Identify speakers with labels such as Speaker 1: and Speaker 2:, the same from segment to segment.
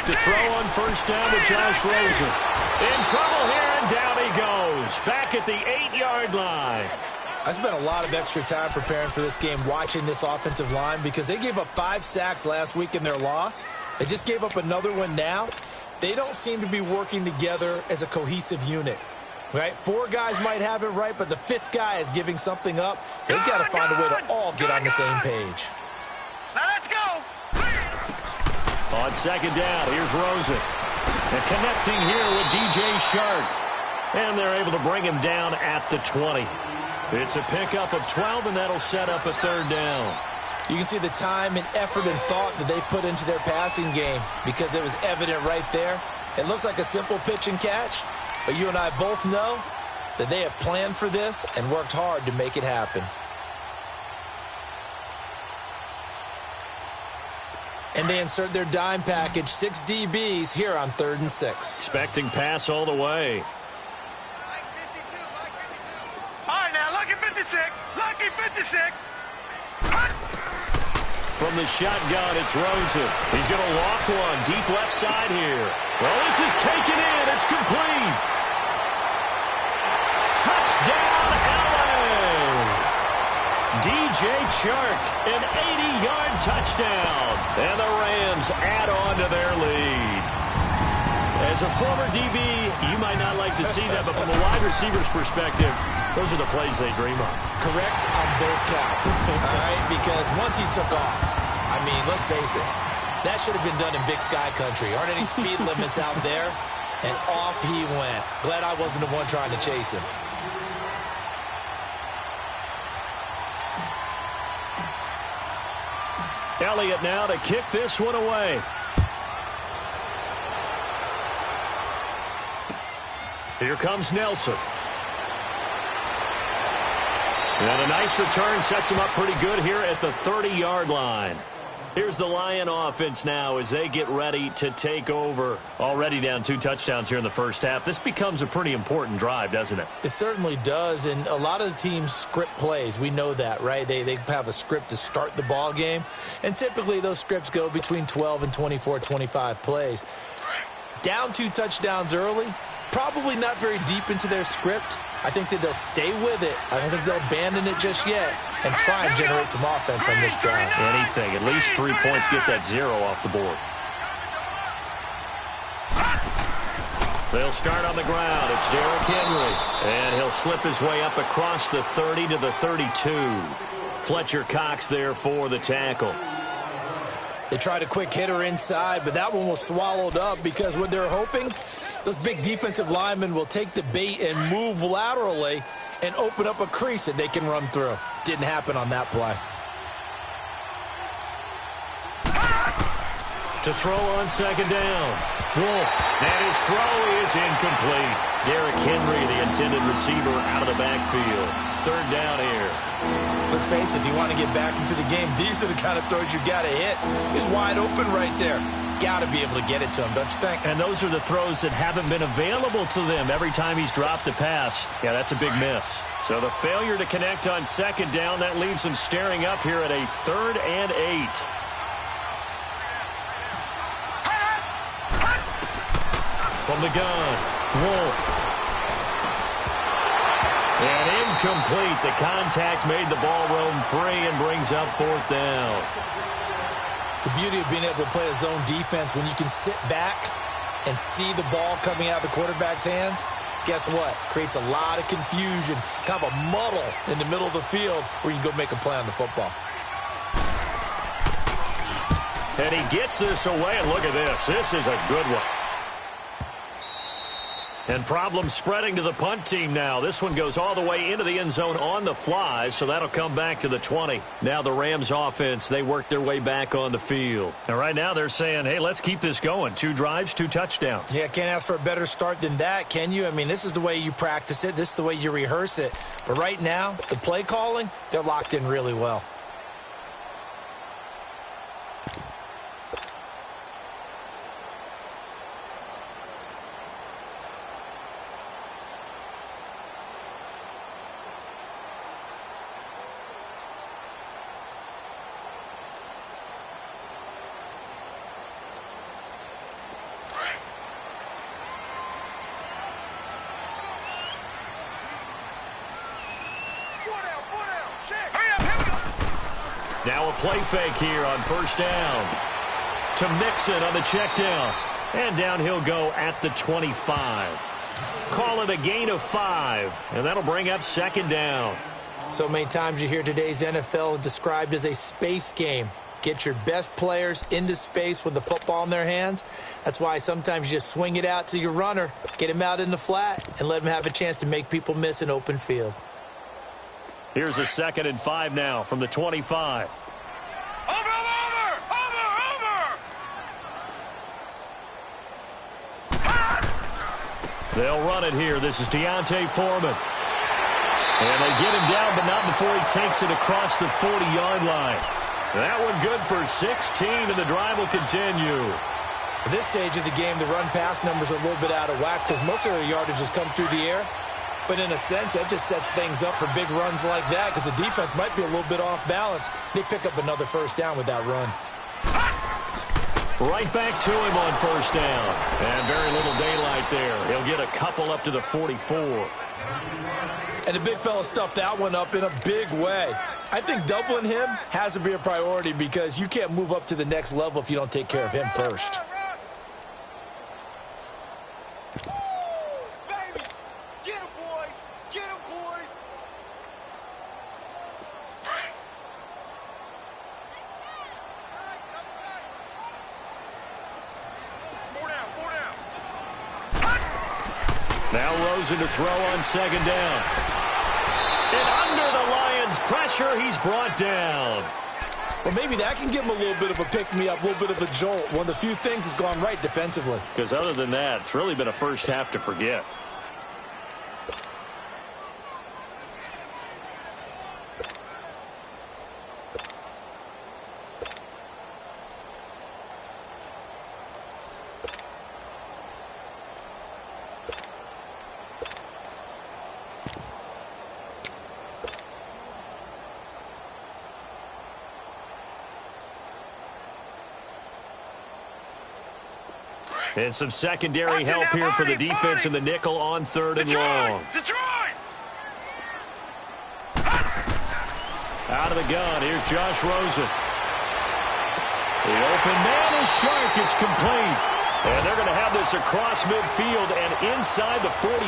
Speaker 1: to throw on first down with Josh Rosen. In trouble here, and down he goes. Back at the 8-yard line.
Speaker 2: I spent a lot of extra time preparing for this game watching this offensive line because they gave up 5 sacks last week in their loss. They just gave up another one now. They don't seem to be working together as a cohesive unit. Right? 4 guys might have it right, but the 5th guy is giving something up. They've got to find a way to all get on the same page.
Speaker 3: Now let's go.
Speaker 1: On second down, here's Rosen. And connecting here with DJ Shark. And they're able to bring him down at the 20. It's a pickup of 12, and that'll set up a third down.
Speaker 2: You can see the time and effort and thought that they put into their passing game because it was evident right there. It looks like a simple pitch and catch, but you and I both know that they have planned for this and worked hard to make it happen. And they insert their dime package, 6 DBs here on 3rd and 6.
Speaker 1: Expecting pass all the way.
Speaker 3: Lucky 56.
Speaker 1: From the shotgun, it's Rosen. He's going to loft one deep left side here. Well, this is taken in. It's complete. Touchdown, LA. DJ Chark, an 80-yard touchdown. And the Rams add on to their lead. As a former DB, you might not like to see that, but from a wide receiver's perspective, those are the plays they dream of.
Speaker 2: Correct on both counts, all right? Because once he took off, I mean, let's face it, that should have been done in Big Sky Country. Aren't any speed limits out there? And off he went. Glad I wasn't the one trying to chase him.
Speaker 1: Elliott now to kick this one away. Here comes Nelson. And a nice return sets him up pretty good here at the 30-yard line. Here's the Lion offense now as they get ready to take over. Already down 2 touchdowns here in the first half. This becomes a pretty important drive, doesn't it?
Speaker 2: It certainly does, and a lot of the teams script plays. We know that, right? They have a script to start the ball game, and typically those scripts go between 12 and 24, 25 plays. Down 2 touchdowns early, probably not very deep into their script. I think that they'll stay with it. I don't think they'll abandon it just yet and try and generate some offense on this drive.
Speaker 1: Anything. At least 3 points, get that 0 off the board. They'll start on the ground. It's Derrick Henry. And he'll slip his way up across the 30 to the 32. Fletcher Cox there for the tackle.
Speaker 2: They tried a quick hitter inside, but that one was swallowed up because what they're hoping, those big defensive linemen will take the bait and move laterally and open up a crease that they can run through. Didn't happen on that play.
Speaker 1: To throw on second down. Wolf. And his throw is incomplete. Derrick Henry, the intended receiver, out of the backfield. 3rd down here.
Speaker 2: Let's face it, if you want to get back into the game, these are the kind of throws you got to hit. He's wide open right there. Got to be able to get it to him, don't you think?
Speaker 1: And those are the throws that haven't been available to them every time he's dropped a pass. Yeah, that's a big miss. So the failure to connect on second down, that leaves him staring up here at a 3rd and 8. From the gun, Wolf. And incomplete. The contact made the ball roam free and brings up 4th down.
Speaker 2: The beauty of being able to play a zone defense when you can sit back and see the ball coming out of the quarterback's hands, guess what? Creates a lot of confusion, kind of a muddle in the middle of the field where you can go make a play on the football.
Speaker 1: And he gets this away, and look at this. This is a good one. And problems spreading to the punt team now. This one goes all the way into the end zone on the fly, so that'll come back to the 20. Now the Rams offense, they work their way back on the field. And right now they're saying, hey, let's keep this going. 2 drives, 2 touchdowns.
Speaker 2: Yeah, can't ask for a better start than that, can you? I mean, this is the way you practice it. This is the way you rehearse it. But right now, the play calling, they're locked in really well.
Speaker 1: Now a play fake here on first down. To Mixon on the check down. And down he'll go at the 25. Call it a gain of 5. And that'll bring up second down.
Speaker 2: So many times you hear today's NFL described as a space game. Get your best players into space with the football in their hands. That's why sometimes you just swing it out to your runner, get him out in the flat, and let him have a chance to make people miss an open field.
Speaker 1: Here's a 2nd and 5 now from the 25.
Speaker 3: Over!
Speaker 1: They'll run it here. This is Deontay Foreman. And they get him down, but not before he takes it across the 40-yard line. That one good for 16, and the drive will continue.
Speaker 2: At this stage of the game, the run-pass numbers are a little bit out of whack because most of their yardage has come through the air. But in a sense, that just sets things up for big runs like that because the defense might be a little bit off balance. They pick up another first down with that run.
Speaker 1: Right back to him on first down. And very little daylight there. He'll get a couple up to the 44.
Speaker 2: And the big fella stuffed that one up in a big way. I think doubling him has to be a priority because you can't move up to the next level if you don't take care of him first.
Speaker 3: Baby! Get him, boy! Get him, boy! Four down!
Speaker 1: Now Rosen to throw on second down. And under the Lions' pressure, he's brought down.
Speaker 2: Well, maybe that can give him a little bit of a pick-me-up, a little bit of a jolt. One of the few things that's gone right defensively.
Speaker 1: Because other than that, it's really been a first half to forget. And some secondary help here for the defense in the nickel on 3rd and long.
Speaker 3: Detroit!
Speaker 1: Out of the gun, here's Josh Rosen. The open man is sharp. It's complete. And they're going to have this across midfield and inside the 45.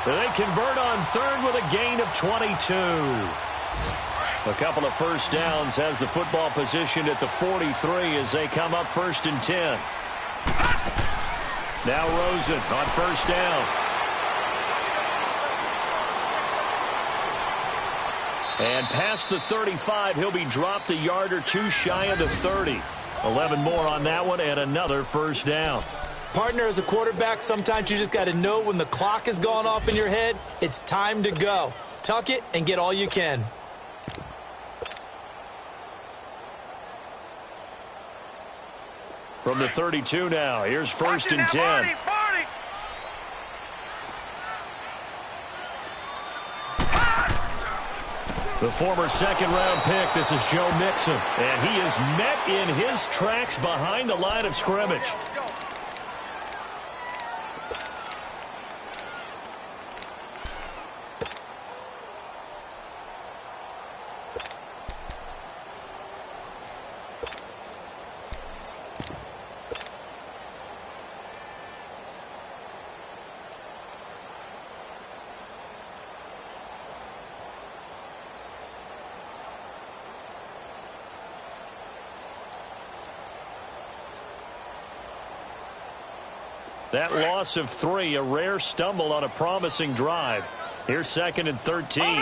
Speaker 1: They convert on 3rd with a gain of 22. A couple of first downs has the football position at the 43 as they come up 1st and 10. Now Rosen on first down. And past the 35, he'll be dropped a yard or two shy of the 30. 11 more on that one and another first down.
Speaker 2: Partner, as a quarterback, sometimes you just got to know when the clock has gone off in your head, it's time to go. Tuck it and get all you can.
Speaker 1: From the 32 now, here's 1st and 10. The former 2nd-round pick, this is Joe Mixon. And he is met in his tracks behind the line of scrimmage. That loss of 3, a rare stumble on a promising drive. Here's 2nd and 13.
Speaker 3: Over!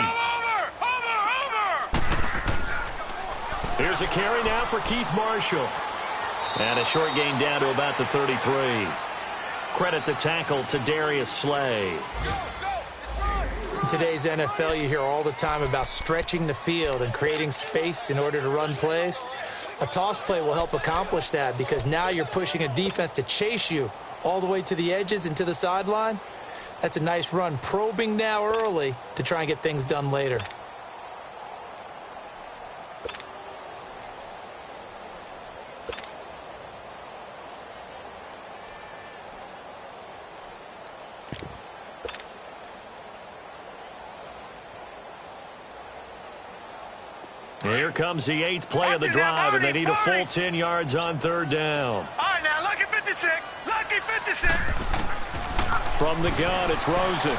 Speaker 1: Here's a carry now for Keith Marshall. And a short gain down to about the 33. Credit the tackle to Darius Slay.
Speaker 2: In today's NFL, you hear all the time about stretching the field and creating space in order to run plays. A toss play will help accomplish that because now you're pushing a defense to chase you all the way to the edges and to the sideline. That's a nice run, probing now early to try and get things done later.
Speaker 1: Here comes the 8th play of the drive, and they need a full 10 yards on 3rd down.
Speaker 3: All right, now, lucky 56. Lucky 56.
Speaker 1: From the gun, it's Rosen.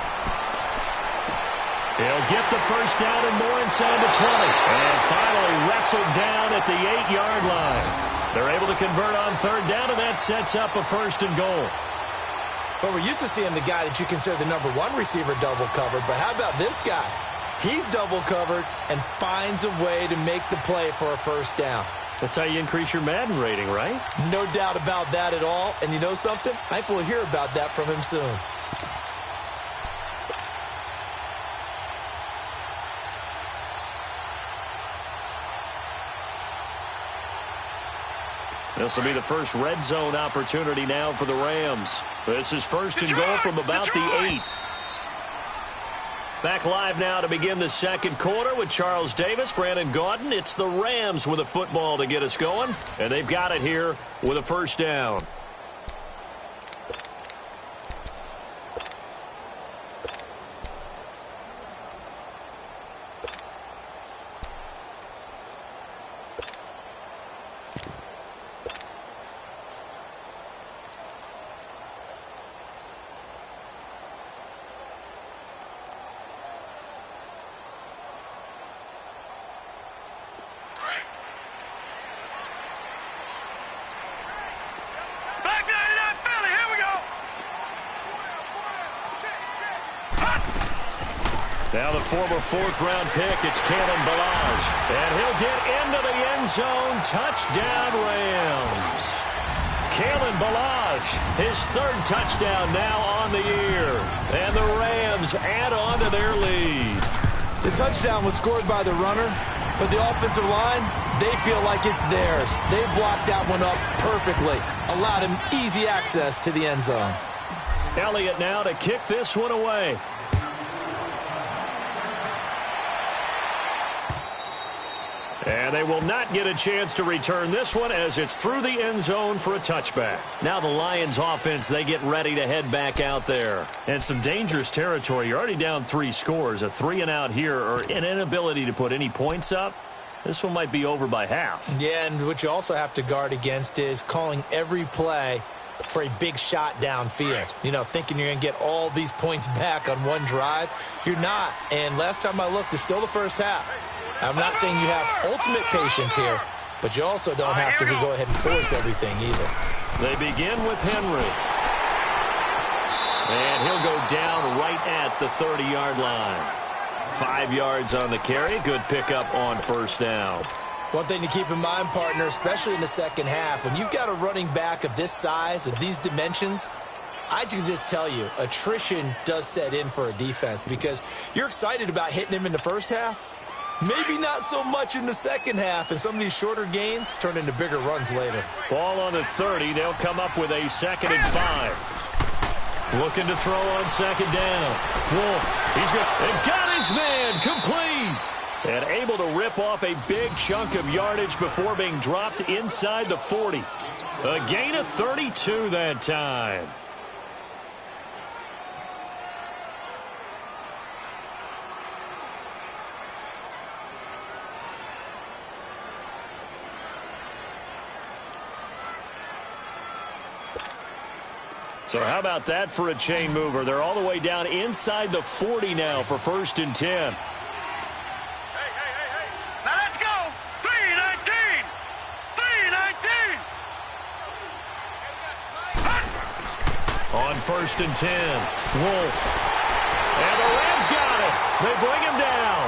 Speaker 1: He'll get the first down and more inside the 20. And finally wrestled down at the 8-yard line. They're able to convert on 3rd down, and that sets up a 1st and goal.
Speaker 2: Well, we're used to seeing the guy that you consider the number 1 receiver double covered, but how about this guy? He's double covered and finds a way to make the play for a 1st down.
Speaker 1: That's how you increase your Madden rating, right?
Speaker 2: No doubt about that at all. And you know something? I think we'll hear about that from him soon.
Speaker 1: This will be the first red zone opportunity now for the Rams. This is 1st and goal from about the 8. Back live now to begin the 2nd quarter with Charles Davis, Brandon Gaudin. It's the Rams with a football to get us going, and they've got it here with a 1st down. Now the former 4th-round pick, it's Kalen Ballage. And he'll get into the end zone. Touchdown, Rams. Kalen Ballage, his 3rd touchdown now on the year. And the Rams add on to their lead.
Speaker 2: The touchdown was scored by the runner, but the offensive line, they feel like it's theirs. They blocked that one up perfectly, allowed him easy access to the end zone.
Speaker 1: Elliott now to kick this one away. And they will not get a chance to return this one as it's through the end zone for a touchback. Now the Lions offense, they get ready to head back out there. And some dangerous territory. You're already down 3 scores. A 3-and-out here or an inability to put any points up. This one might be over by half.
Speaker 2: Yeah, and what you also have to guard against is calling every play for a big shot downfield. You know, thinking you're going to get all these points back on one drive. You're not. And last time I looked, it's still the first half. I'm not saying you have ultimate patience here, but you also don't have to go ahead and force everything either.
Speaker 1: They begin with Henry. And he'll go down right at the 30-yard line. 5 yards on the carry. Good pickup on 1st down.
Speaker 2: One thing to keep in mind, partner, especially in the second half, when you've got a running back of this size, of these dimensions, I can just tell you, attrition does set in for a defense because you're excited about hitting him in the first half. Maybe not so much in the second half, and some of these shorter gains turn into bigger runs later.
Speaker 1: Ball on the 30. They'll come up with a 2nd and 5. Looking to throw on 2nd down. Wolf, he's good. And got his man complete. And able to rip off a big chunk of yardage before being dropped inside the 40. A gain of 32 that time. So how about that for a chain mover? They're all the way down inside the 40 now for 1st and 10.
Speaker 3: Hey. Now let's go. 3-19. 3-19.
Speaker 1: On 1st and 10, Wolf. And the Rams got it. They bring him down.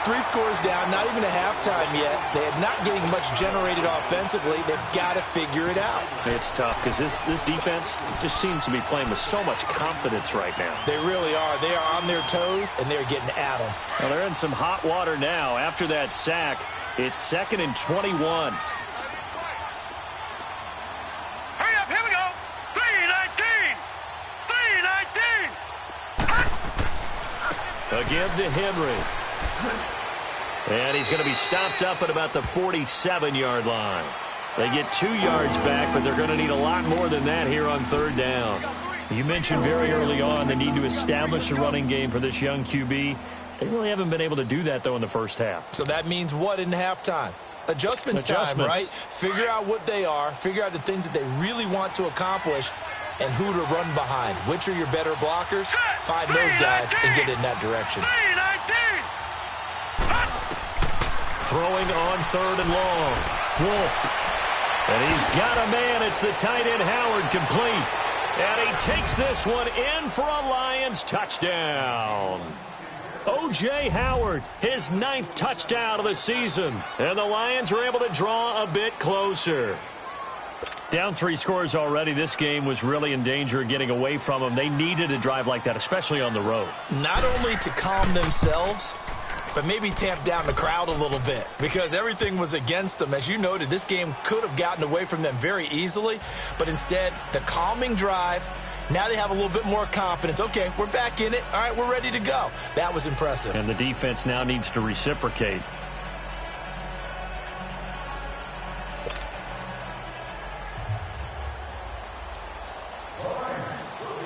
Speaker 2: 3 scores down, not even a halftime yet. They are not getting much generated offensively. They've got to figure it out.
Speaker 1: It's tough because this defense just seems to be playing with so much confidence right now.
Speaker 2: They really are. They are on their toes, and they're getting at them.
Speaker 1: Well, they're in some hot water now. After that sack, it's 2nd and 21.
Speaker 3: Hurry up, here we go. 3-19. 3-19.
Speaker 1: Again to Henry. And he's going to be stopped up at about the 47-yard line. They get 2 yards back, but they're going to need a lot more than that here on 3rd down. You mentioned very early on the need to establish a running game for this young QB. They really haven't been able to do that, though, in the first half.
Speaker 2: So that means what in halftime? Adjustments time, right? Figure out what they are, figure out the things that they really want to accomplish, and who to run behind. Which are your better blockers? Find those guys and get in that direction.
Speaker 1: Throwing on 3rd and long. Wolf. And he's got a man. It's the tight end Howard, complete. And he takes this one in for a Lions touchdown. O.J. Howard, his 9th touchdown of the season. And the Lions are able to draw a bit closer. Down 3 scores already. This game was really in danger of getting away from them. They needed a drive like that, especially on the road.
Speaker 2: Not only to calm themselves, but maybe tamp down the crowd a little bit because everything was against them. As you noted, this game could have gotten away from them very easily, but instead, the calming drive, now they have a little bit more confidence. Okay, we're back in it. All right, we're ready to go. That was impressive.
Speaker 1: And the defense now needs to reciprocate.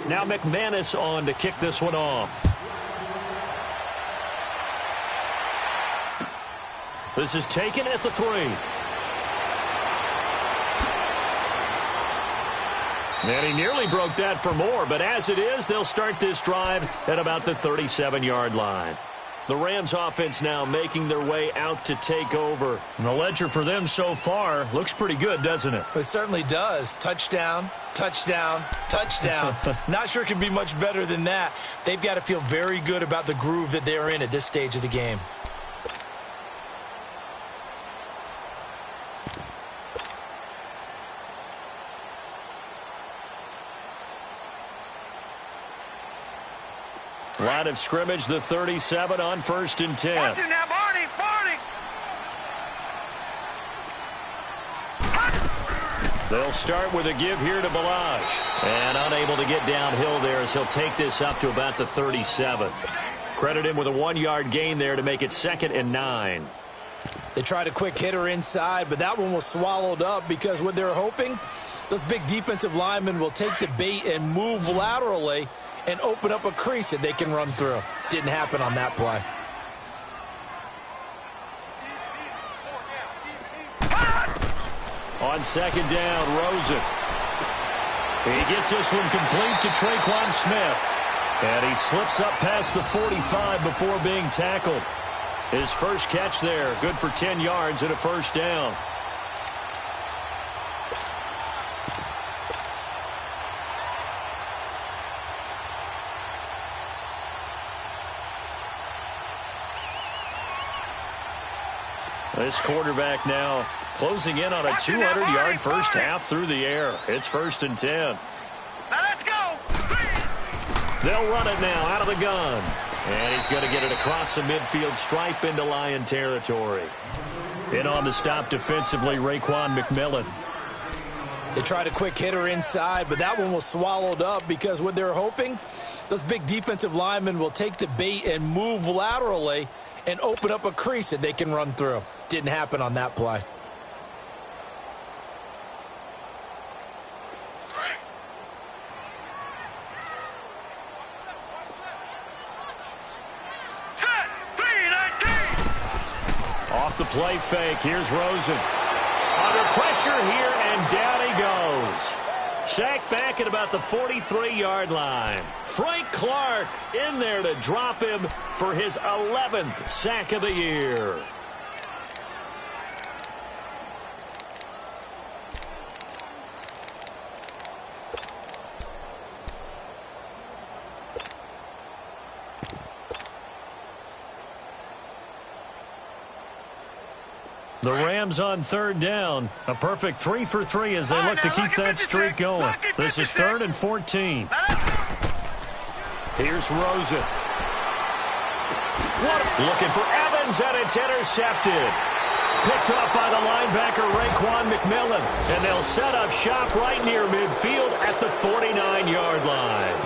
Speaker 1: Now McManus on to kick this one off. This is taken at the 3. And he nearly broke that for more, but as it is, they'll start this drive at about the 37-yard line. The Rams offense now making their way out to take over. And the ledger for them so far looks pretty good, doesn't it?
Speaker 2: It certainly does. Touchdown, touchdown, touchdown. Not sure it can be much better than that. They've got to feel very good about the groove that they're in at this stage of the game.
Speaker 1: Line of scrimmage, the 37 on 1st and 10.
Speaker 3: Watch it now, Barney, Barney.
Speaker 1: They'll start with a give here to Balaj. And unable to get downhill there as he'll take this up to about the 37. Credit him with a 1-yard gain there to make it 2nd and 9.
Speaker 2: They tried a quick hitter inside, but that one was swallowed up because what they're hoping, those big defensive linemen will take the bait and move laterally and open up a crease that they can run through. Didn't happen on that play.
Speaker 1: On 2nd down, Rosen. He gets this one complete to Traquan Smith. And he slips up past the 45 before being tackled. His first catch there, good for 10 yards and a 1st down. This quarterback now closing in on a 200-yard first half through the air. It's 1st and 10.
Speaker 3: Now let's go.
Speaker 1: They'll run it now out of the gun. And he's going to get it across the midfield stripe into Lion territory. In on the stop defensively, Raekwon McMillan.
Speaker 2: They tried a quick hitter inside, but that one was swallowed up because what they're hoping, those big defensive linemen will take the bait and move laterally and open up a crease that they can run through. Didn't happen on that play.
Speaker 3: Set. 3-19.
Speaker 1: Off the play fake. Here's Rosen. Under pressure here, and down he goes. Sacked back at about the 43-yard line. Frank Clark in there to drop him for his 11th sack of the year. The Rams on 3rd down. A perfect 3 for 3 as they look to keep that streak going. This is 3rd and 14. Here's Rosen. Looking for Evans, and it's intercepted. Picked up by the linebacker, Raekwon McMillan. And they'll set up shop right near midfield at the 49-yard line.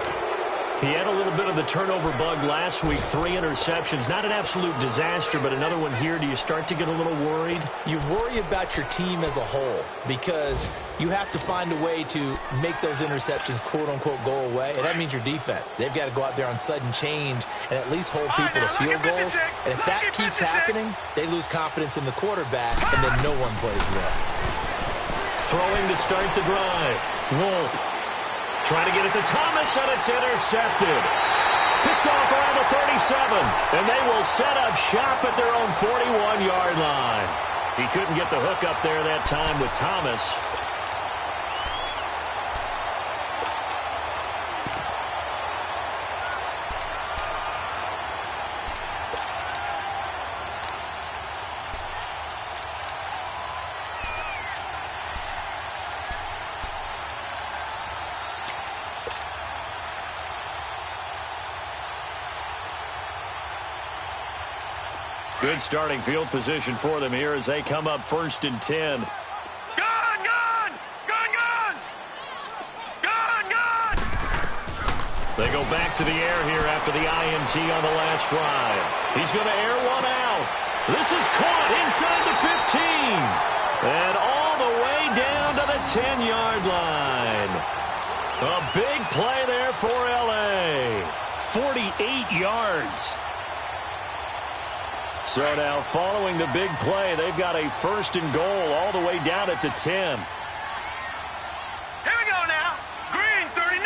Speaker 1: He had a little bit of the turnover bug last week, 3 interceptions. Not an absolute disaster, but another one here. Do you start to get a little worried?
Speaker 2: You worry about your team as a whole because you have to find a way to make those interceptions, quote-unquote, go away. And that means your defense. They've got to go out there on sudden change and at least hold people to field goals. And if that keeps happening, they lose confidence in the quarterback, and then no one plays well.
Speaker 1: Throwing to start the drive. Wolf. Trying to get it to Thomas, and it's intercepted. Picked off around the 37, and they will set up shop at their own 41-yard line. He couldn't get the hook up there that time with Thomas. Good starting field position for them here as they come up 1st and 10.
Speaker 3: Gone!
Speaker 1: They go back to the air here after the INT on the last drive. He's going to air one out. This is caught inside the 15. And all the way down to the 10-yard line. A big play there for L.A. 48 yards. So now following the big play, they've got a 1st and goal all the way down at the 10.
Speaker 3: Here we go now. Green, 39.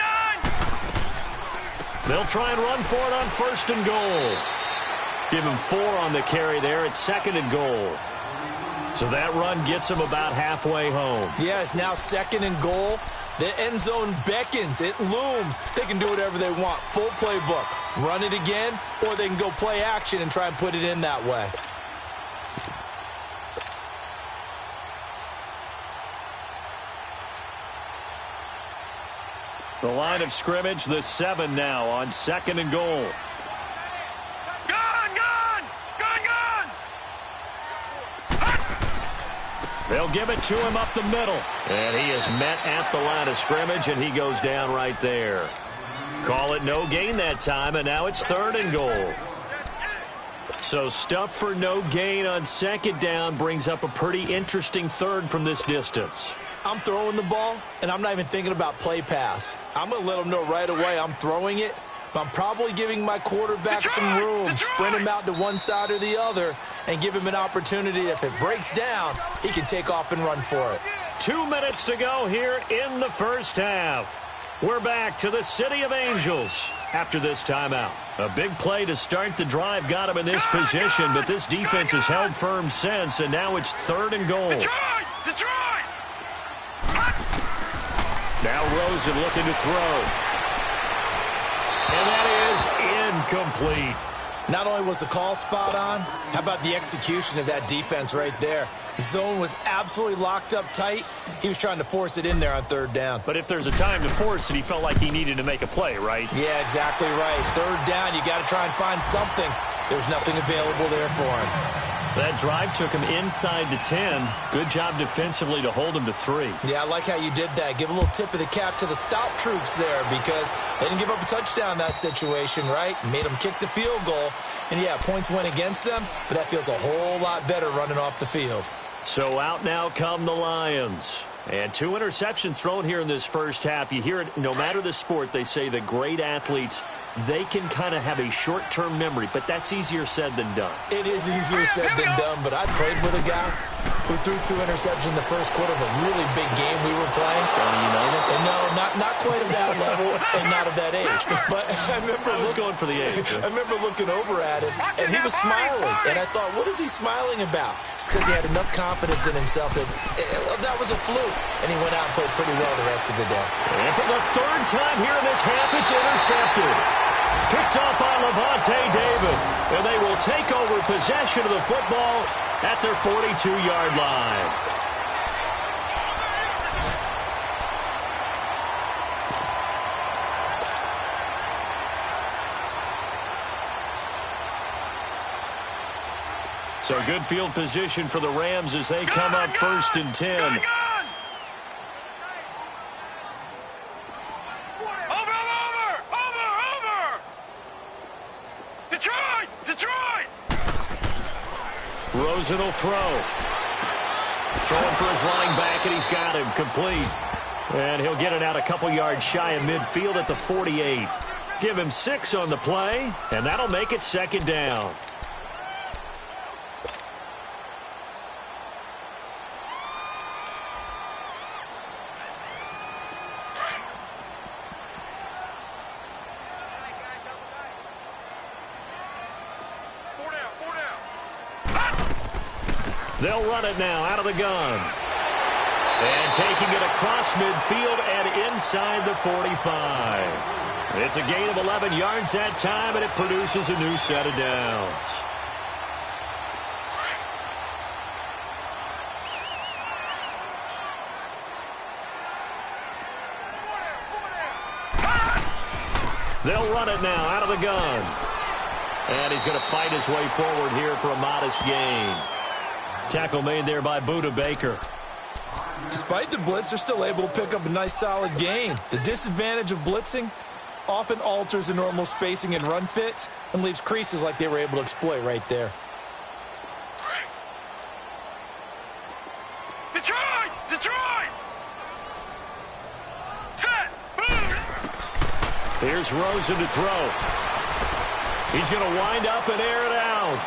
Speaker 1: They'll try and run for it on 1st and goal. Give him 4 on the carry there at 2nd and goal. So that run gets him about halfway home.
Speaker 2: Yeah, it's now 2nd and goal. The end zone beckons. It looms. They can do whatever they want. Full playbook. Run it again, or they can go play action and try and put it in that way.
Speaker 1: The line of scrimmage, the 7 now on 2nd and goal. They'll give it to him up the middle. And he is met at the line of scrimmage, and he goes down right there. Call it no gain that time, and now it's 3rd and goal. So stuff for no gain on 2nd down brings up a pretty interesting 3rd from this distance.
Speaker 2: I'm throwing the ball, and I'm not even thinking about play pass. I'm going to let them know right away I'm throwing it, but I'm probably giving my quarterback some room, sprint him out to one side or the other, and give him an opportunity. If it breaks down, he can take off and run for it.
Speaker 1: 2 minutes to go here in the first half. We're back to the City of Angels after this timeout. A big play to start the drive got him in this position, but this defense has held firm since, and now it's 3rd and goal.
Speaker 3: Detroit!
Speaker 1: Now Rosen looking to throw. And that is incomplete.
Speaker 2: Not only was the call spot on, how about the execution of that defense right there? The zone was absolutely locked up tight. He was trying to force it in there on 3rd down.
Speaker 1: But if there's a time to force it, he felt like he needed to make a play, right?
Speaker 2: Yeah, exactly right. 3rd down, you got to try and find something. There's nothing available there for him.
Speaker 1: That drive took him inside the 10. Good job defensively to hold him to 3.
Speaker 2: Yeah, I like how you did that. Give a little tip of the cap to the stop troops there because they didn't give up a touchdown in that situation, right? Made them kick the field goal. And, yeah, points went against them, but that feels a whole lot better running off the field.
Speaker 1: So out now come the Lions. And 2 interceptions thrown here in this first half. You hear it, no matter the sport, they say the great athletes, they can kind of have a short-term memory, but that's easier said than done.
Speaker 2: It is easier said than done, but I played with a guy who threw 2 interceptions in the first quarter of a really big game we were playing.
Speaker 1: Johnny Unitas?
Speaker 2: And no, not quite of that level and not of that age. But I was
Speaker 1: going for the age.
Speaker 2: I remember looking over at him, and he was smiling. And I thought, what is he smiling about? It's because he had enough confidence in himself that was a fluke. And he went out and played pretty well the rest of the day.
Speaker 1: And for the 3rd time here in this half, it's intercepted. Picked off by Levante David. And they will take over possession of the football at their 42-yard line. So good field position for the Rams as they come up 1st and 10. Rosen will throw. Throwing for his running back, and he's got him complete. And he'll get it out a couple yards shy of midfield at the 48. Give him 6 on the play, and that'll make it 2nd down. They'll run it now out of the gun. And taking it across midfield and inside the 45. It's a gain of 11 yards that time, and it produces a new set of downs. They'll run it now out of the gun. And he's going to fight his way forward here for a modest gain. Tackle made there by Buda Baker.
Speaker 2: Despite the blitz, they're still able to pick up a nice solid gain. The disadvantage of blitzing often alters the normal spacing and run fits and leaves creases like they were able to exploit right there.
Speaker 3: Detroit! Detroit! Set! Boom!
Speaker 1: Here's Rosen to throw. He's going to wind up and air it out.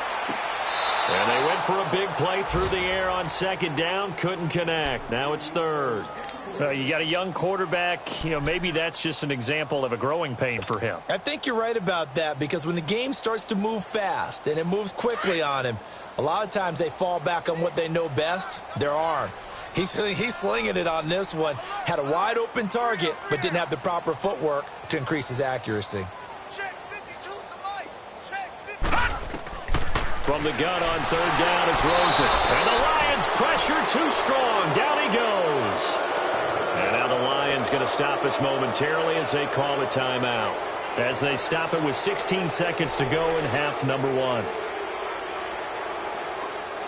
Speaker 1: And they went for a big play through the air on 2nd down. Couldn't connect. Now it's 3rd.
Speaker 4: You got a young quarterback. Maybe that's just an example of a growing pain for him.
Speaker 2: I think you're right about that, because when the game starts to move fast and it moves quickly on him, a lot of times they fall back on what they know best, their arm. He's slinging it on this one. Had a wide open target, but didn't have the proper footwork to increase his accuracy.
Speaker 1: From the gun on 3rd down, it's Rosen. And the Lions pressure too strong. Down he goes. And now the Lions going to stop us momentarily as they call a timeout. As they stop it with 16 seconds to go in half number 1.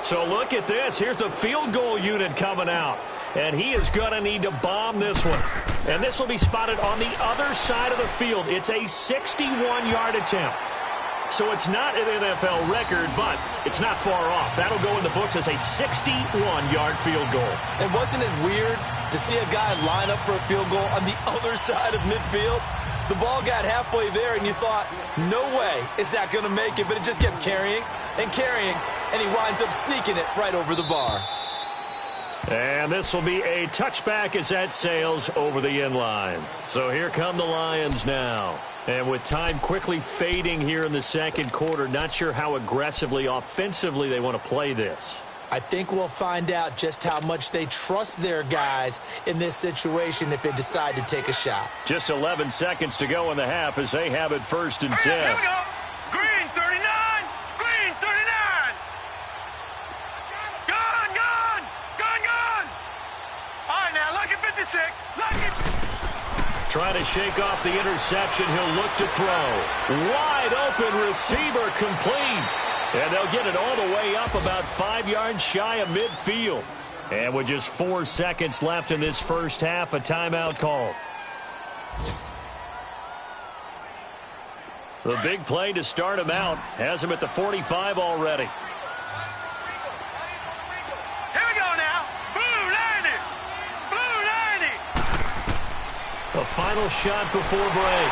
Speaker 1: So look at this. Here's the field goal unit coming out. And he is going to need to bomb this one. And this will be spotted on the other side of the field. It's a 61-yard attempt. So it's not an NFL record, but it's not far off. That'll go in the books as a 61-yard field goal.
Speaker 2: And wasn't it weird to see a guy line up for a field goal on the other side of midfield? The ball got halfway there, and you thought, no way is that going to make it, but it just kept carrying and carrying, and he winds up sneaking it right over the bar.
Speaker 1: And this will be a touchback as that sails over the end line. So here come the Lions now. And with time quickly fading here in the 2nd quarter, not sure how aggressively, offensively they want to play this.
Speaker 2: I think we'll find out just how much they trust their guys in this situation if they decide to take a shot.
Speaker 1: Just 11 seconds to go in the half as they have it 1st and 10.
Speaker 3: Here we go. Green 39. Green 39. Gun, gun. Gun, gun. All right, now, look at 56. Look at...
Speaker 1: Trying to shake off the interception. He'll look to throw. Wide open receiver complete. And they'll get it all the way up about 5 yards shy of midfield. And with just 4 seconds left in this first half, a timeout call. The big play to start him out has him at the 45 already.
Speaker 3: Here we go now. Blue 90. Blue 90.
Speaker 1: The final shot before break.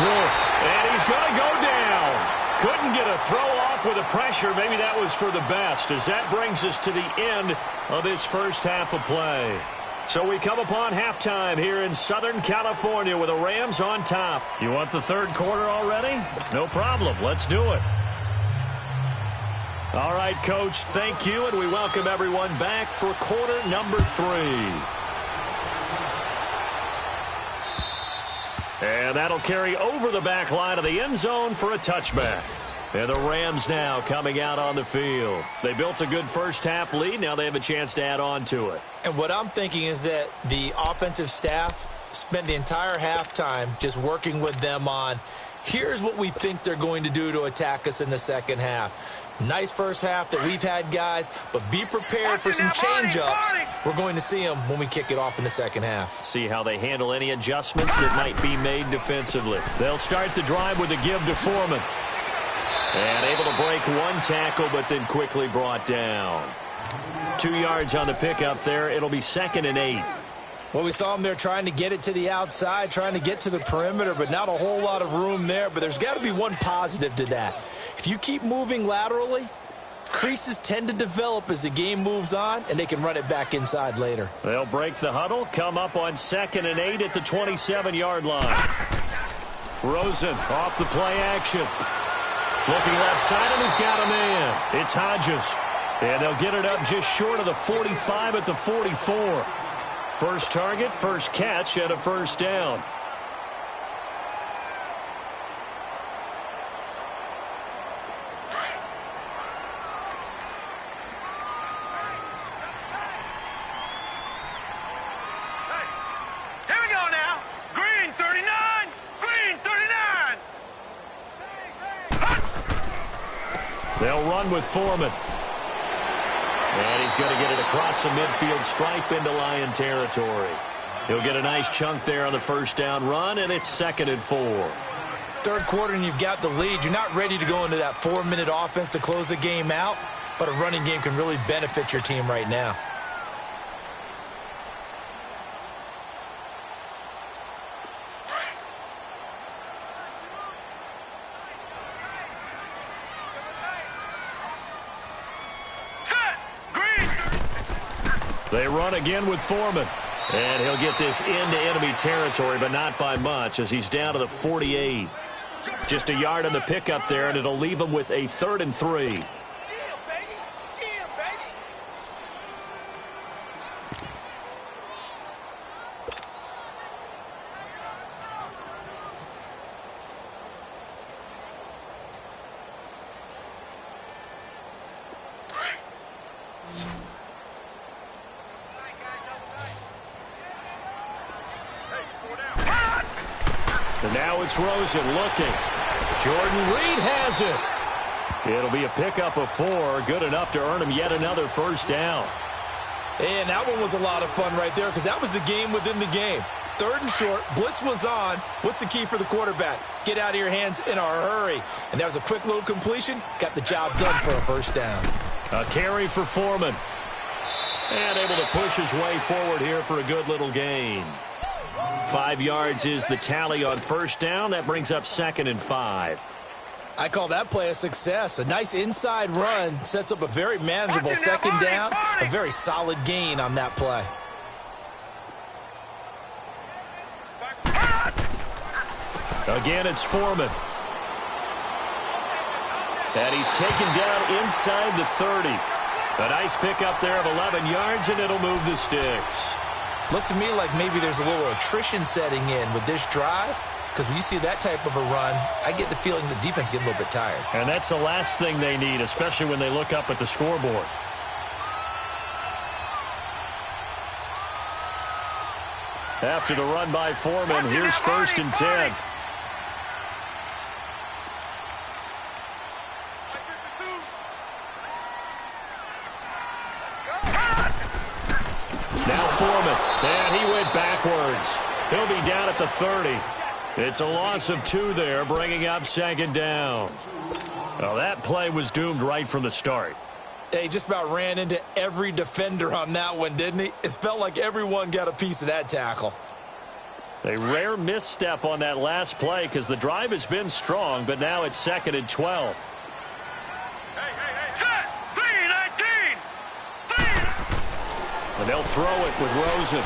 Speaker 1: And he's going to go down. Couldn't get a throw off with the pressure. Maybe that was for the best, as that brings us to the end of this first half of play. So we come upon halftime here in Southern California with the Rams on top. You want the 3rd quarter already? No problem. Let's do it. All right, Coach, thank you, and we welcome everyone back for quarter number 3. And that'll carry over the back line of the end zone for a touchback. And the Rams now coming out on the field. They built a good first half lead. Now they have a chance to add on to it.
Speaker 2: And what I'm thinking is that the offensive staff spent the entire halftime just working with them on, here's what we think they're going to do to attack us in the second half. Nice first half that we've had, guys, but be prepared for some change-ups. We're going to see them when we kick it off in the second half.
Speaker 1: See how they handle any adjustments that might be made defensively. They'll start the drive with a give to Foreman. And able to break one tackle, but then quickly brought down. 2 yards on the pickup there. It'll be 2nd and 8.
Speaker 2: Well, we saw him there trying to get it to the outside, trying to get to the perimeter, but not a whole lot of room there. But there's got to be one positive to that. If you keep moving laterally, creases tend to develop as the game moves on, and they can run it back inside later.
Speaker 4: They'll break the huddle, come up on 2nd and 8 at the 27-yard line. Rosen off the play action. Looking left side, and he's got a man. It's Hodges. And they'll get it up just short of the 45 at the 44. First target, first catch, and a first down.
Speaker 3: Here we go now. Green 39. Green 39.
Speaker 4: They'll run with Foreman.
Speaker 1: And he's going to get it across the midfield stripe into Lion territory. He'll get a nice chunk there on the first down run, and it's 2nd and 4.
Speaker 2: Third quarter, and you've got the lead. You're not ready to go into that 4-minute offense to close the game out, but a running game can really benefit your team right now.
Speaker 4: They run again with Foreman.
Speaker 1: And he'll get this into enemy territory, but not by much, as he's down to the 48. Just a yard on the pickup there, and it'll leave him with a 3rd and 3.
Speaker 4: And now it's Rosen looking. Jordan Reed has it.
Speaker 1: It'll be a pickup of 4, good enough to earn him yet another first down.
Speaker 2: And that one was a lot of fun right there because that was the game within the game. 3rd and short, blitz was on. What's the key for the quarterback? Get out of your hands in a hurry. And that was a quick little completion. Got the job done for a first down.
Speaker 1: A carry for Foreman. And able to push his way forward here for a good little gain. 5 yards is the tally on first down. That brings up 2nd and 5.
Speaker 2: I call that play a success. A nice inside run sets up a very manageable second down. A very solid gain on that play.
Speaker 1: Again, it's Foreman. And he's taken down inside the 30. A nice pickup there of 11 yards, and it'll move the sticks.
Speaker 2: Looks to me like maybe there's a little attrition setting in with this drive, because when you see that type of a run, I get the feeling the defense getting a little bit tired.
Speaker 4: And that's the last thing they need, especially when they look up at the scoreboard. After the run by Foreman, here's 1st and 10. Now Foreman, and he went backwards. He'll be down at the 30. It's a loss of 2 there, bringing up 2nd down. Well, that play was doomed right from the start.
Speaker 2: He just about ran into every defender on that one, didn't he? It felt like everyone got a piece of that tackle.
Speaker 4: A rare misstep on that last play because the drive has been strong, but now it's 2nd and 12. And they'll throw it with Rosen.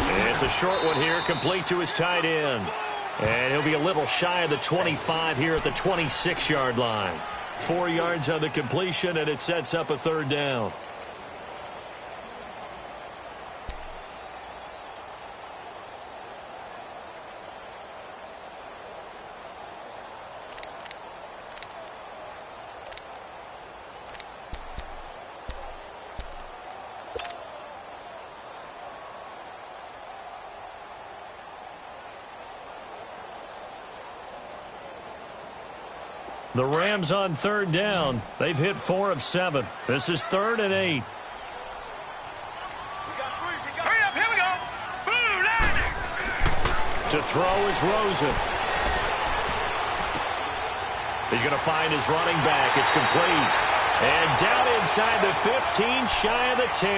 Speaker 4: And it's a short one here, complete to his tight end. And he'll be a little shy of the 25 here at the 26-yard line. 4 yards on the completion, and it sets up a 3rd down. The Rams on 3rd down. They've hit 4 of 7. This is 3rd and 8.
Speaker 3: Hurry up, here we go. Blue line.
Speaker 4: To throw is Rosen. He's going to find his running back. It's complete. And down inside the 15, shy of the 10.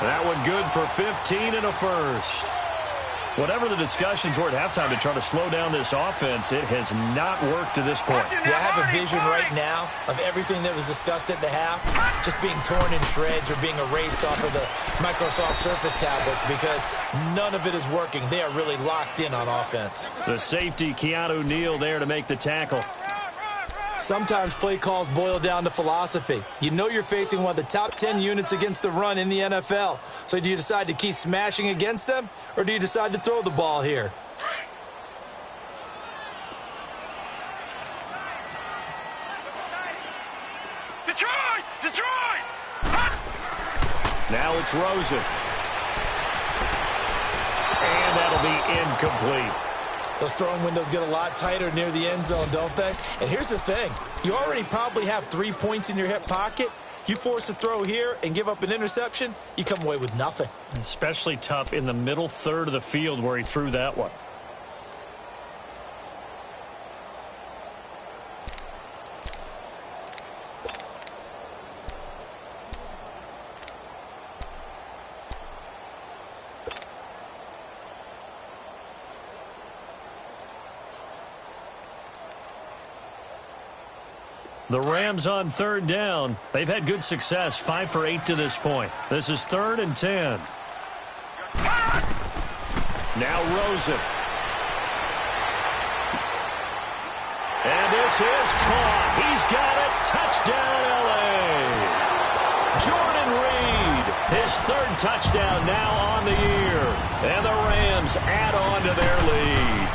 Speaker 4: That one good for 15 and a first. Whatever the discussions were at halftime to try to slow down this offense, it has not worked to this point.
Speaker 2: Yeah, I have a vision right now of everything that was discussed at the half just being torn in shreds or being erased off of the Microsoft Surface tablets because none of it is working. They are really locked in on offense.
Speaker 4: The safety, Keanu Neal, there to make the tackle.
Speaker 2: Sometimes play calls boil down to philosophy. You know you're facing one of the top 10 units against the run in the NFL. So do you decide to keep smashing against them, or do you decide to throw the ball here?
Speaker 3: Detroit! Detroit!
Speaker 4: Now it's Rosen. And that'll be incomplete.
Speaker 2: Those throwing windows get a lot tighter near the end zone, don't they? And here's the thing. You already probably have 3 points in your hip pocket. You force a throw here and give up an interception, you come away with nothing.
Speaker 4: Especially tough in the middle third of the field where he threw that one. The Rams on third down. They've had good success, 5 for 8 to this point. This is 3rd and 10. Now Rosen. And this is caught. He's got it. Touchdown, L.A. Jordan Reed, his 3rd touchdown now on the year. And the Rams add on to their lead.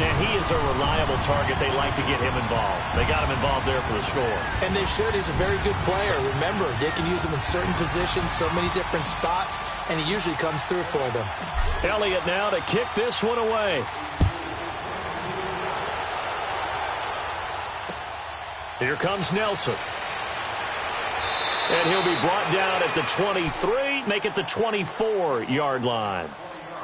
Speaker 4: And he is a reliable target. They like to get him involved. They got him involved there for the score.
Speaker 2: And they should. He's a very good player. Remember, they can use him in certain positions, so many different spots, and he usually comes through for them.
Speaker 4: Elliott now to kick this one away. Here comes Nelson. And he'll be brought down at the 23, make it the 24-yard line.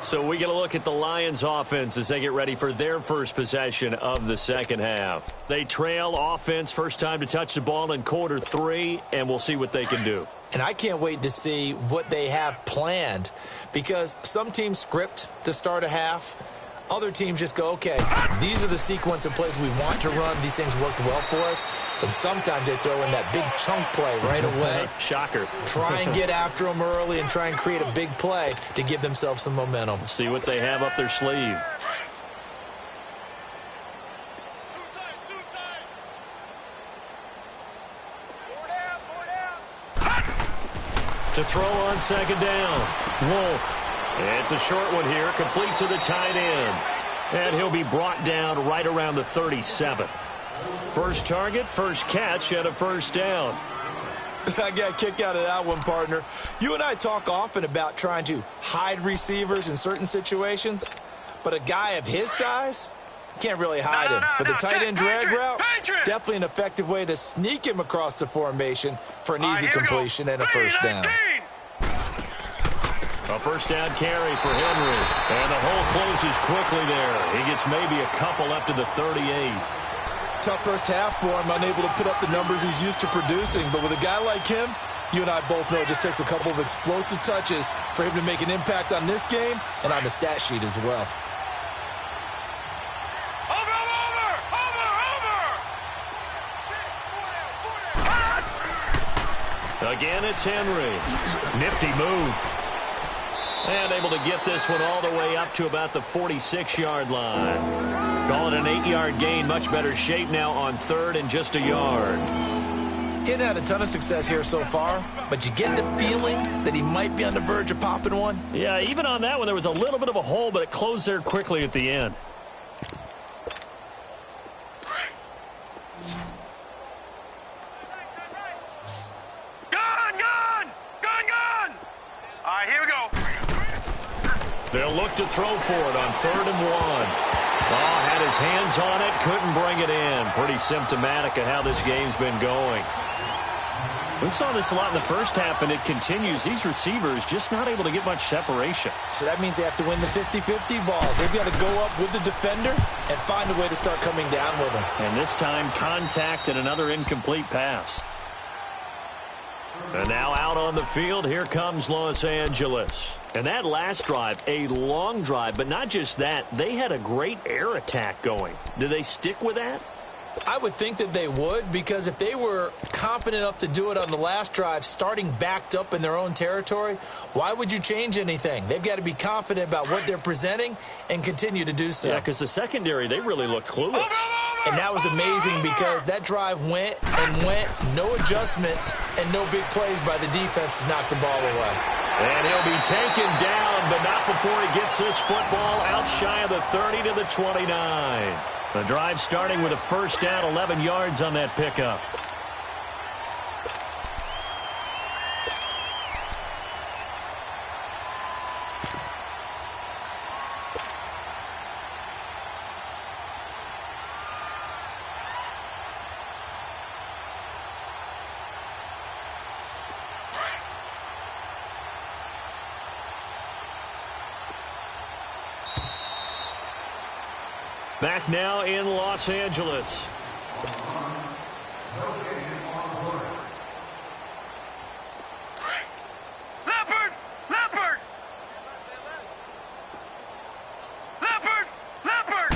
Speaker 4: So we get a look at the Lions offense as they get ready for their first possession of the second half. They trail offense, first time to touch the ball in quarter 3, and we'll see what they can do.
Speaker 2: And I can't wait to see what they have planned, because some teams script to start a half. Other teams just go, okay, these are the sequence of plays we want to run. These things worked well for us. And sometimes they throw in that big chunk play right away.
Speaker 4: Shocker.
Speaker 2: Try and get after them early and try and create a big play to give themselves some momentum.
Speaker 4: See what they have up their sleeve. To throw on second down. Wolf. It's a short one here, complete to the tight end. And he'll be brought down right around the 37. First target, first catch, and a first down.
Speaker 2: I got a kick out of that one, partner. You and I talk often about trying to hide receivers in certain situations, but a guy of his size can't really hide him. But the tight end drag route, definitely an effective way to sneak him across the formation for an easy completion and a first down.
Speaker 4: A first down carry for Henry. And the hole closes quickly there. He gets maybe a couple up to the 38.
Speaker 2: Tough first half for him, unable to put up the numbers he's used to producing. But with a guy like him, you and I both know it just takes a couple of explosive touches for him to make an impact on this game and on the stat sheet as well.
Speaker 4: Again, it's Henry. Nifty move. And able to get this one all the way up to about the 46-yard line. Call it an 8-yard gain. Much better shape now on 3rd and just a yard.
Speaker 2: He hadn't had a ton of success here so far, but you get the feeling that he might be on the verge of popping one.
Speaker 4: Yeah, even on that one, there was a little bit of a hole, but it closed there quickly at the end. They'll look to throw for it on 3rd and 1. Oh, had his hands on it, couldn't bring it in. Pretty symptomatic of how this game's been going. We saw this a lot in the first half, and it continues. These receivers just not able to get much separation.
Speaker 2: So that means they have to win the 50-50 balls. They've got to go up with the defender and find a way to start coming down with them.
Speaker 4: And this time, contact and another incomplete pass. And now out on the field, here comes Los Angeles. And that last drive, a long drive, but not just that. They had a great air attack going. Do they stick with that?
Speaker 2: I would think that they would, because if they were confident enough to do it on the last drive, starting backed up in their own territory, why would you change anything? They've got to be confident about what they're presenting and continue to do so.
Speaker 4: Yeah, because the secondary, they really look clueless.
Speaker 2: And that was amazing because that drive went and went, no adjustments and no big plays by the defense to knock the ball away.
Speaker 4: And he'll be taken down, but not before he gets this football out shy of the 30 to the 29. The drive starting with a first down, 11 yards on that pickup. Back now in Los Angeles.
Speaker 3: Leopard! Leopard! Leopard! Leopard!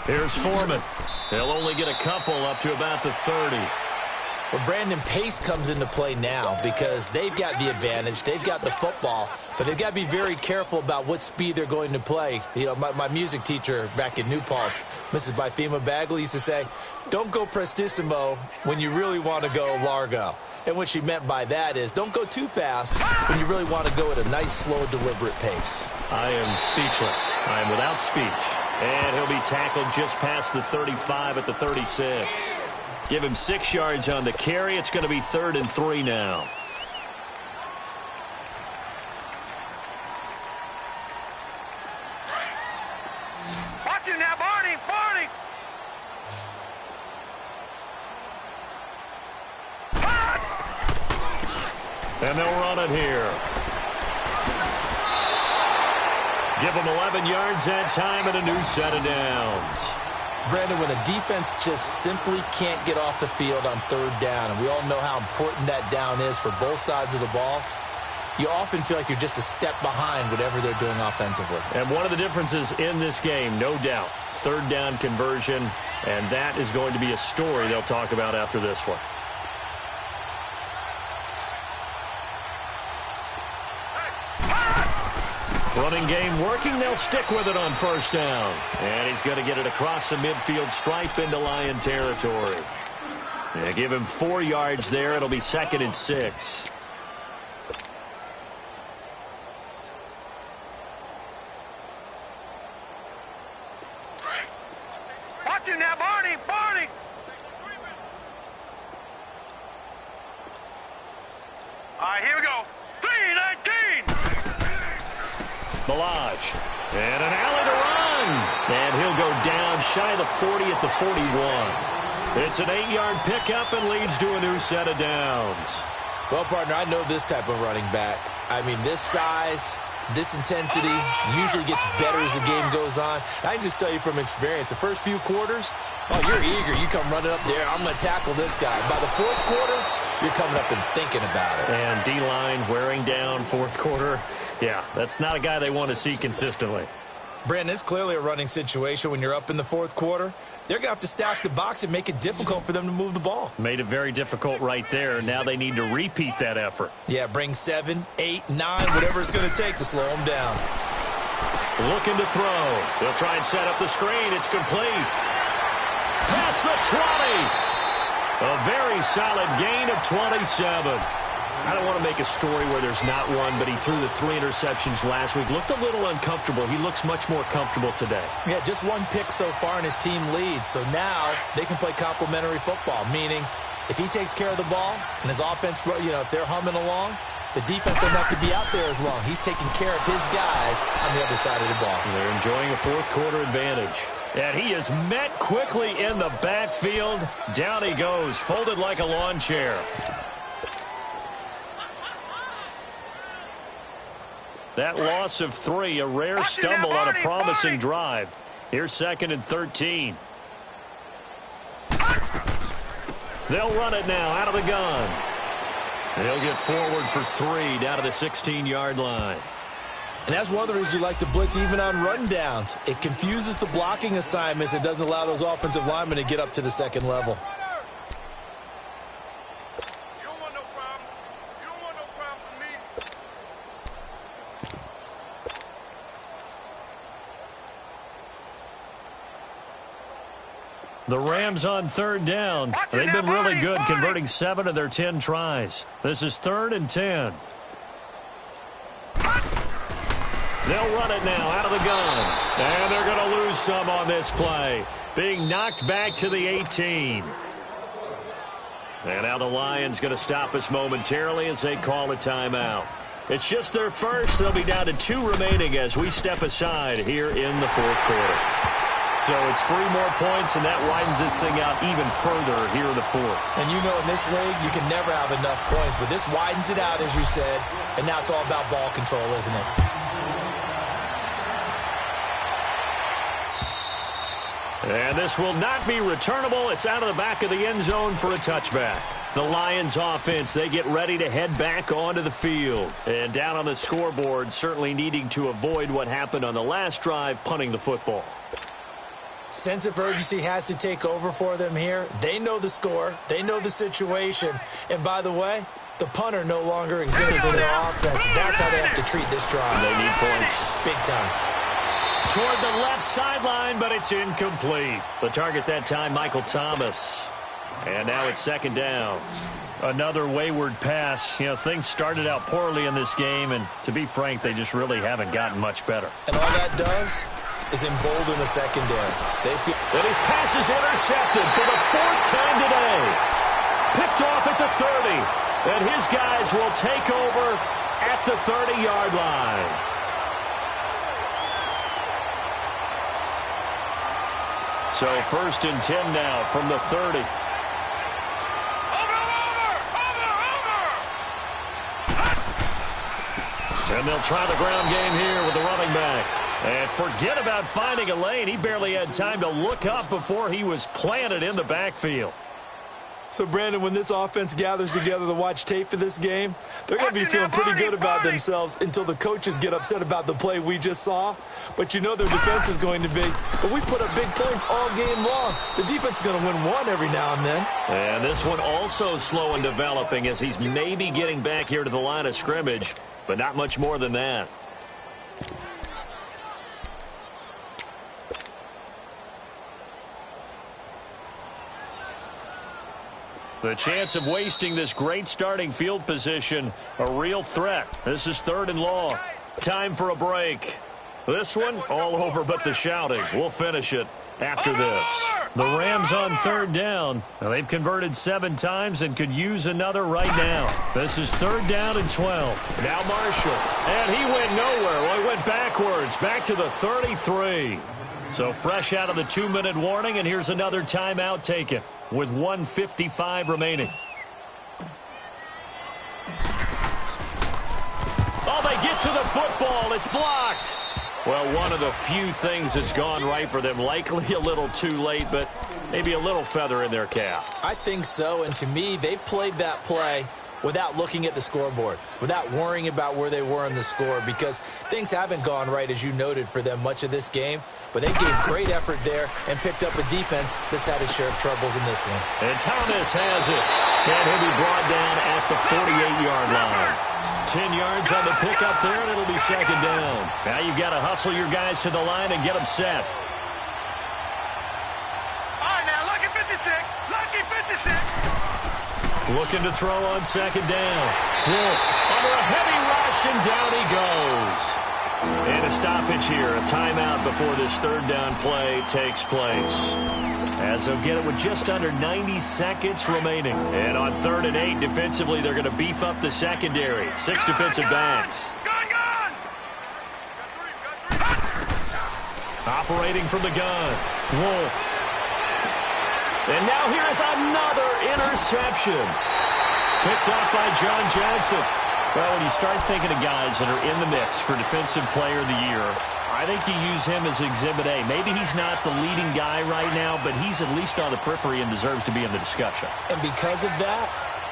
Speaker 4: Here's Foreman. They'll only get a couple up to about the 30.
Speaker 2: Well, Brandon, pace comes into play now because they've got the advantage. They've got the football, but they've got to be very careful about what speed they're going to play. You know, my music teacher back in New Paltz, Mrs. Bythema Bagley, used to say, don't go prestissimo when you really want to go largo. And what she meant by that is don't go too fast when you really want to go at a nice, slow, deliberate pace.
Speaker 4: I am speechless. I am without speech. And he'll be tackled just past the 35 at the 36. Give him 6 yards on the carry. It's going to be 3rd and 3 now.
Speaker 3: Watch him now, Barney! Barney!
Speaker 4: And they'll run it here. Give them 11 yards that time and a new set of downs.
Speaker 2: Brandon, when a defense just simply can't get off the field on 3rd down, and we all know how important that down is for both sides of the ball, you often feel like you're just a step behind whatever they're doing offensively.
Speaker 4: And one of the differences in this game, no doubt, 3rd down conversion, and that is going to be a story they'll talk about after this one. Running game working. They'll stick with it on 1st down. And he's going to get it across the midfield stripe into Lion territory. Yeah, give him 4 yards there. It'll be 2nd and 6.
Speaker 3: Watch him now, Barney! Barney! All right, here we go. 3-19!
Speaker 4: Milage. And an alley to run. And he'll go down shy of the 40 at the 41. It's an 8-yard pickup and leads to a new set of downs.
Speaker 2: Well, partner, I know this type of running back. I mean, this size, this intensity usually gets better as the game goes on. I can just tell you from experience, the first few quarters, oh, you're eager. You come running up there. I'm going to tackle this guy. By the 4th quarter, you're coming up and thinking about it.
Speaker 4: And D-line wearing down 4th quarter. Yeah, that's not a guy they want to see consistently.
Speaker 2: Brandon, it's clearly a running situation when you're up in the 4th quarter. They're going to have to stack the box and make it difficult for them to move the ball.
Speaker 4: Made it very difficult right there. Now they need to repeat that effort.
Speaker 2: Yeah, bring 7, 8, 9, whatever it's going to take to slow them down.
Speaker 4: Looking to throw. They'll try and set up the screen. It's complete. Past the 20. A very solid gain of 27. I don't want to make a story where there's not one, but he threw the 3 interceptions last week. Looked a little uncomfortable. He looks much more comfortable today.
Speaker 2: Yeah, just 1 pick so far and his team leads. So now they can play complementary football, meaning if he takes care of the ball and his offense, you know, if they're humming along, The defense doesn't have to be out there as long. He's taking care of his guys on the other side of the ball.
Speaker 4: They're enjoying a fourth-quarter advantage. And he is met quickly in the backfield. Down he goes, folded like a lawn chair. That loss of 3, a rare stumble on a promising drive. Here's 2nd and 13. They'll run it now out of the gun. They'll get forward for 3 down to the 16-yard line.
Speaker 2: And that's one of the reasons you like to blitz even on run downs. It confuses the blocking assignments. It doesn't allow those offensive linemen to get up to the second level.
Speaker 3: You don't want no problem. You don't want no problem from me.
Speaker 4: The Rams on 3rd down. They've been really good, converting 7 of their 10 tries. This is 3rd and 10. They'll run it now out of the gun. And they're going to lose some on this play. Being knocked back to the 18. And now the Lions going to stop us momentarily as they call a timeout. It's just their first. They'll be down to 2 remaining as we step aside here in the 4th quarter. So it's 3 more points, and that widens this thing out even further here in the 4th.
Speaker 2: And you know in this league, you can never have enough points, but this widens it out, as you said, and now it's all about ball control, isn't it?
Speaker 4: And this will not be returnable. It's out of the back of the end zone for a touchback. The Lions offense, they get ready to head back onto the field. And down on the scoreboard, certainly needing to avoid what happened on the last drive, punting the football.
Speaker 2: Sense of urgency has to take over for them here. They know the score. They know the situation. And by the way, the punter no longer exists in their offense. That's how they have to treat this drive.
Speaker 4: They need points.
Speaker 2: Big time.
Speaker 4: Toward the left sideline, but it's incomplete. The target that time, Michael Thomas. And now it's 2nd down. Another wayward pass. You know, things started out poorly in this game, and to be frank, they just really haven't gotten much better.
Speaker 2: And all that does is embolden the secondary.
Speaker 4: And his pass is intercepted for the 4th time today. Picked off at the 30. And his guys will take over at the 30-yard line. So 1st and 10 now from the 30. And they'll try the ground game here with the running back. And forget about finding a lane. He barely had time to look up before he was planted in the backfield.
Speaker 2: So, Brandon, when this offense gathers together to watch tape for this game, they're going to be feeling pretty good about themselves until the coaches get upset about the play we just saw. But you know their defense is going to be. But we put up big points all game long. The defense is going to win one every now and then.
Speaker 4: And this one also slow in developing as he's maybe getting back here to the line of scrimmage, but not much more than that. The chance of wasting this great starting field position, a real threat. This is 3rd and long. Time for a break. This one, all over but the shouting. We'll finish it after this. The Rams on 3rd down. Now, they've converted 7 times and could use another right now. This is 3rd down and 12. Now Marshall. And he went nowhere. Well, he went backwards, back to the 33. So fresh out of the 2-minute warning, and here's another timeout taken with 1:55 remaining. Oh, they get to the football. It's blocked. Well, one of the few things that's gone right for them. Likely a little too late, but maybe a little feather in their cap.
Speaker 2: I think so, and to me, they played that play without looking at the scoreboard, without worrying about where they were in the score, because things haven't gone right, as you noted, for them much of this game. But they gave great effort there and picked up a defense that's had its share of troubles in this one.
Speaker 4: And Thomas has it. And he'll be brought down at the 48-yard line. 10 yards on the pickup there, and it'll be 2nd down. Now you've got to hustle your guys to the line and get them set.
Speaker 3: All right, now, lucky 56. Lucky 56.
Speaker 4: Looking to throw on 2nd down. Wolf under a heavy rush, and down he goes. And a stoppage here, a timeout before this third down play takes place. As they'll get it with just under 90 seconds remaining. And on 3rd and 8, defensively, they're going to beef up the secondary. 6 defensive backs. Operating from the gun, Wolf. And now here is another interception. Picked off by John Johnson. Well, when you start thinking of guys that are in the mix for Defensive Player of the Year, I think you use him as Exhibit A. Maybe he's not the leading guy right now, but he's at least on the periphery and deserves to be in the discussion.
Speaker 2: And because of that,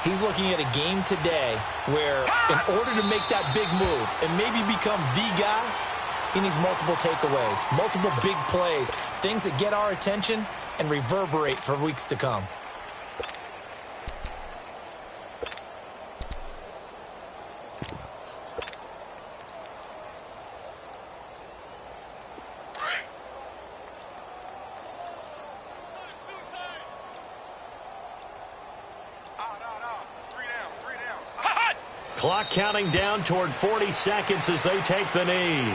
Speaker 2: he's looking at a game today where in order to make that big move and maybe become the guy, he needs multiple takeaways, multiple big plays, things that get our attention and reverberate for weeks to come.
Speaker 4: Clock counting down toward 40 seconds as they take the knee.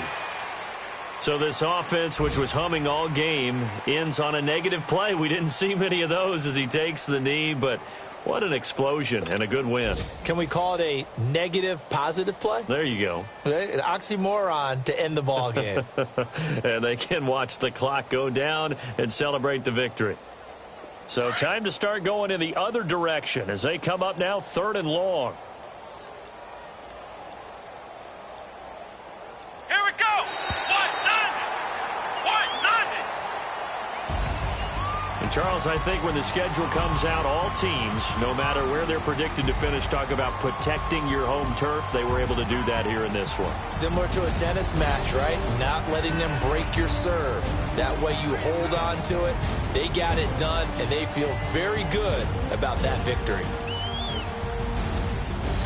Speaker 4: So this offense, which was humming all game, ends on a negative play. We didn't see many of those as he takes the knee, but what an explosion and a good win.
Speaker 2: Can we call it a negative positive play?
Speaker 4: There you go.
Speaker 2: An oxymoron to end the ball game.
Speaker 4: And they can watch the clock go down and celebrate the victory. So time to start going in the other direction as they come up now 3rd and long. Charles, I think when the schedule comes out, all teams, no matter where they're predicted to finish, talk about protecting your home turf. They were able to do that here in this one.
Speaker 2: Similar to a tennis match, right? Not letting them break your serve. That way you hold on to it. They got it done, and they feel very good about that victory.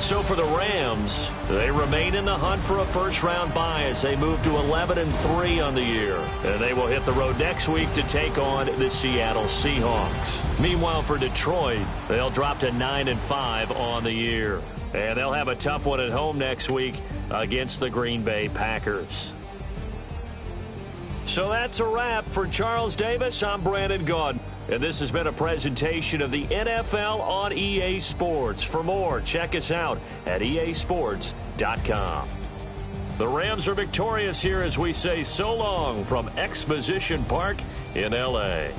Speaker 4: So for the Rams, they remain in the hunt for a first-round bye as they move to 11-3 on the year. And they will hit the road next week to take on the Seattle Seahawks. Meanwhile, for Detroit, they'll drop to 9-5 on the year. And they'll have a tough one at home next week against the Green Bay Packers. So that's a wrap. For Charles Davis, I'm Brandon Gaudin. And this has been a presentation of the NFL on EA Sports. For more, check us out at easports.com. The Rams are victorious here as we say so long from Exposition Park in L.A.